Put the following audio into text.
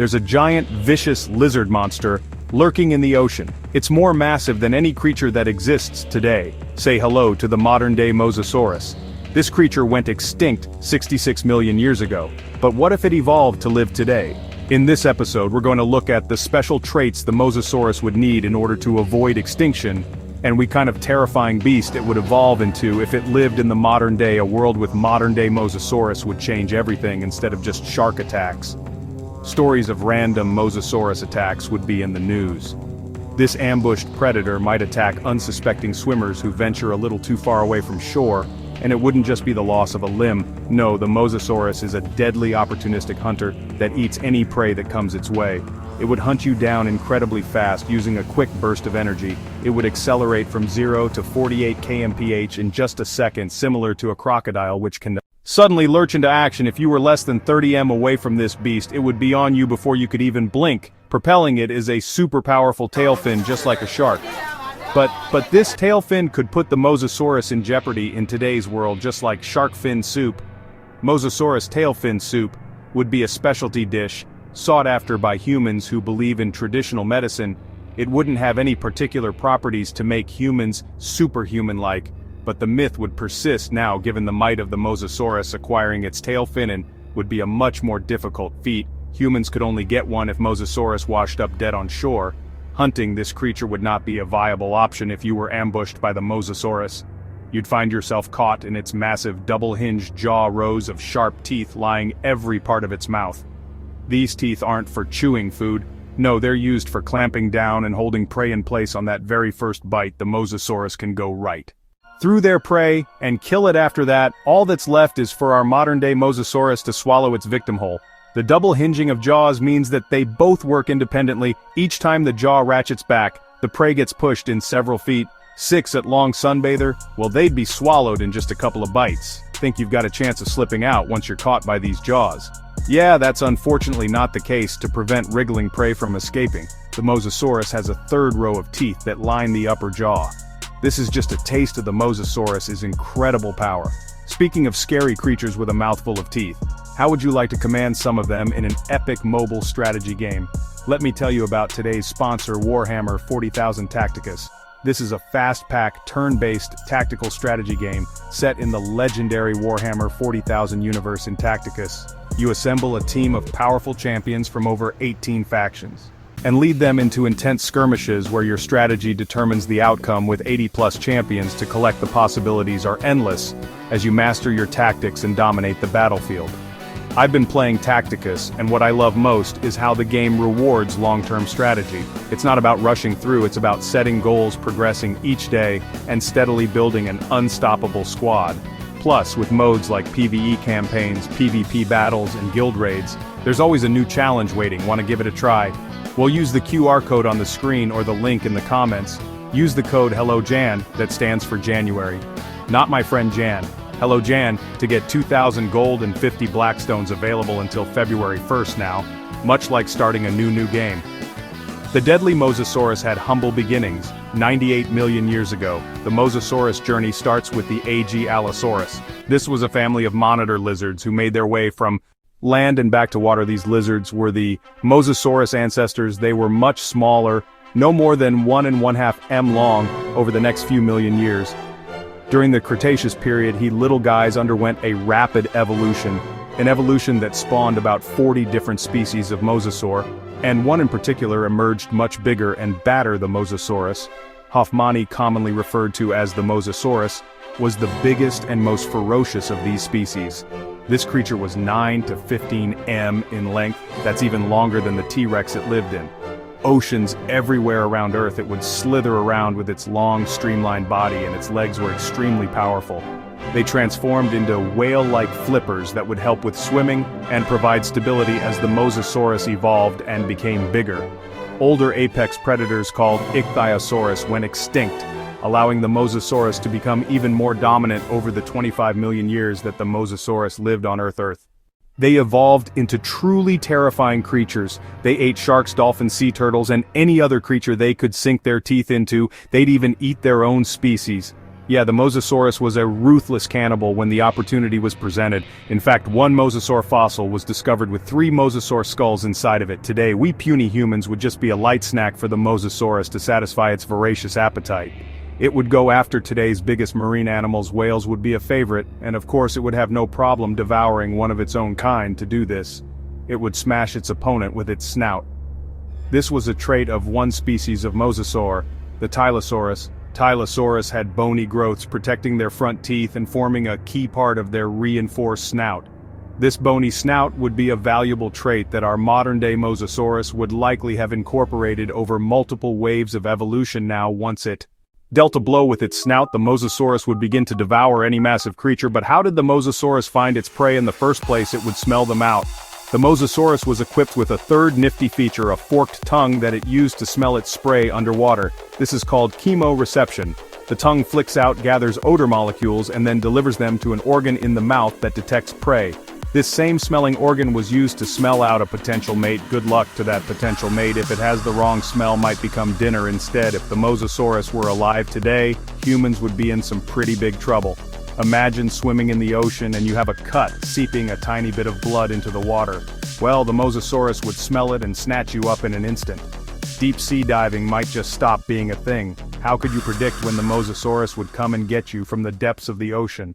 there's a giant, vicious lizard monster lurking in the ocean. It's more massive than any creature that exists today. Say hello to the modern-day Mosasaurus. This creature went extinct 66 million years ago. But what if it evolved to live today? In this episode, we're going to look at the special traits the Mosasaurus would need in order to avoid extinction, and what kind of terrifying beast it would evolve into if it lived in the modern day. A world with modern-day Mosasaurus would change everything instead of just shark attacks. Stories of random Mosasaurus attacks would be in the news. This ambushed predator might attack unsuspecting swimmers who venture a little too far away from shore, and it wouldn't just be the loss of a limb. No, the Mosasaurus is a deadly opportunistic hunter that eats any prey that comes its way. It would hunt you down incredibly fast using a quick burst of energy. It would accelerate from 0 to 48 kmph in just a second, similar to a crocodile, which can suddenly lurch into action. If you were less than 30 m away from this beast, it would be on you before you could even blink. Propelling it is a super powerful tail fin, just like a shark. But this tail fin could put the Mosasaurus in jeopardy in today's world, just like shark fin soup. Mosasaurus tail fin soup would be a specialty dish, sought after by humans who believe in traditional medicine. It wouldn't have any particular properties to make humans superhuman-like, but the myth would persist now given the might of the Mosasaurus. Acquiring its tail fin would be a much more difficult feat. Humans could only get one if Mosasaurus washed up dead on shore. Hunting this creature would not be a viable option if you were ambushed by the Mosasaurus. You'd find yourself caught in its massive double-hinged jaw, rows of sharp teeth lining every part of its mouth. These teeth aren't for chewing food. No, they're used for clamping down and holding prey in place. On that very first bite, the Mosasaurus can go right through their prey and kill it. After that, all that's left is for our modern-day Mosasaurus to swallow its victim whole. The double hinging of jaws means that they both work independently. Each time the jaw ratchets back, the prey gets pushed in several feet. 6 at long sunbather, well, they'd be swallowed in just a couple of bites. Think you've got a chance of slipping out once you're caught by these jaws? Yeah, that's unfortunately not the case. To prevent wriggling prey from escaping, the Mosasaurus has a third row of teeth that line the upper jaw. This is just a taste of the Mosasaurus's incredible power. Speaking of scary creatures with a mouthful of teeth, how would you like to command some of them in an epic mobile strategy game? Let me tell you about today's sponsor, Warhammer 40,000 Tacticus. This is a fast-paced, turn-based tactical strategy game set in the legendary Warhammer 40,000 universe. In Tacticus, you assemble a team of powerful champions from over 18 factions, and lead them into intense skirmishes where your strategy determines the outcome. With 80+ champions to collect, the possibilities are endless as you master your tactics and dominate the battlefield. I've been playing Tacticus, and what I love most is how the game rewards long-term strategy. It's not about rushing through, it's about setting goals, progressing each day, and steadily building an unstoppable squad. Plus, with modes like PvE campaigns, PvP battles, and guild raids, there's always a new challenge waiting. Want to give it a try? Well, use the QR code on the screen or the link in the comments. Use the code HelloJan, that stands for January. Not my friend Jan. Hello Jan, to get 2,000 gold and 50 Blackstones, available until February 1st now, much like starting a new game. The deadly Mosasaurus had humble beginnings. 98 million years ago, the Mosasaurus journey starts with the AG Allosaurus. This was a family of monitor lizards who made their way from land and back to water. These lizards were the Mosasaurus ancestors. They were much smaller, no more than 1 1/2 m long, over the next few million years. During the Cretaceous period, little guys underwent a rapid evolution, an evolution that spawned about 40 different species of mosasaur, and one in particular emerged much bigger and badder. The Mosasaurus, Hoffmanni commonly referred to as the Mosasaurus, was the biggest and most ferocious of these species. This creature was 9 to 15 m in length. That's even longer than the T-Rex it lived in. Oceans everywhere around Earth, it would slither around with its long, streamlined body, and its legs were extremely powerful. They transformed into whale-like flippers that would help with swimming and provide stability as the Mosasaurus evolved and became bigger. Older apex predators called Ichthyosaurus went extinct, allowing the Mosasaurus to become even more dominant over the 25 million years that the Mosasaurus lived on Earth. They evolved into truly terrifying creatures. They ate sharks, dolphins, sea turtles, and any other creature they could sink their teeth into. They'd even eat their own species. Yeah, the Mosasaurus was a ruthless cannibal when the opportunity was presented. In fact, one mosasaur fossil was discovered with 3 mosasaur skulls inside of it. Today, we puny humans would just be a light snack for the Mosasaurus to satisfy its voracious appetite. It would go after today's biggest marine animals. Whales would be a favorite, and of course it would have no problem devouring one of its own kind. To do this, it would smash its opponent with its snout. This was a trait of one species of mosasaur, the Tylosaurus. Tylosaurus had bony growths protecting their front teeth and forming a key part of their reinforced snout. This bony snout would be a valuable trait that our modern-day Mosasaurus would likely have incorporated over multiple waves of evolution. Now, once it dealt a blow with its snout, the Mosasaurus would begin to devour any massive creature. But how did the Mosasaurus find its prey in the first place? It would smell them out. The Mosasaurus was equipped with a third nifty feature, a forked tongue that it used to smell its prey underwater. This is called chemoreception. The tongue flicks out, gathers odor molecules, and then delivers them to an organ in the mouth that detects prey. This same smelling organ was used to smell out a potential mate. Good luck to that potential mate. If it has the wrong smell, might become dinner instead. If the Mosasaurus were alive today, humans would be in some pretty big trouble. Imagine swimming in the ocean and you have a cut seeping a tiny bit of blood into the water. Well, the Mosasaurus would smell it and snatch you up in an instant. Deep sea diving might just stop being a thing. How could you predict when the Mosasaurus would come and get you from the depths of the ocean?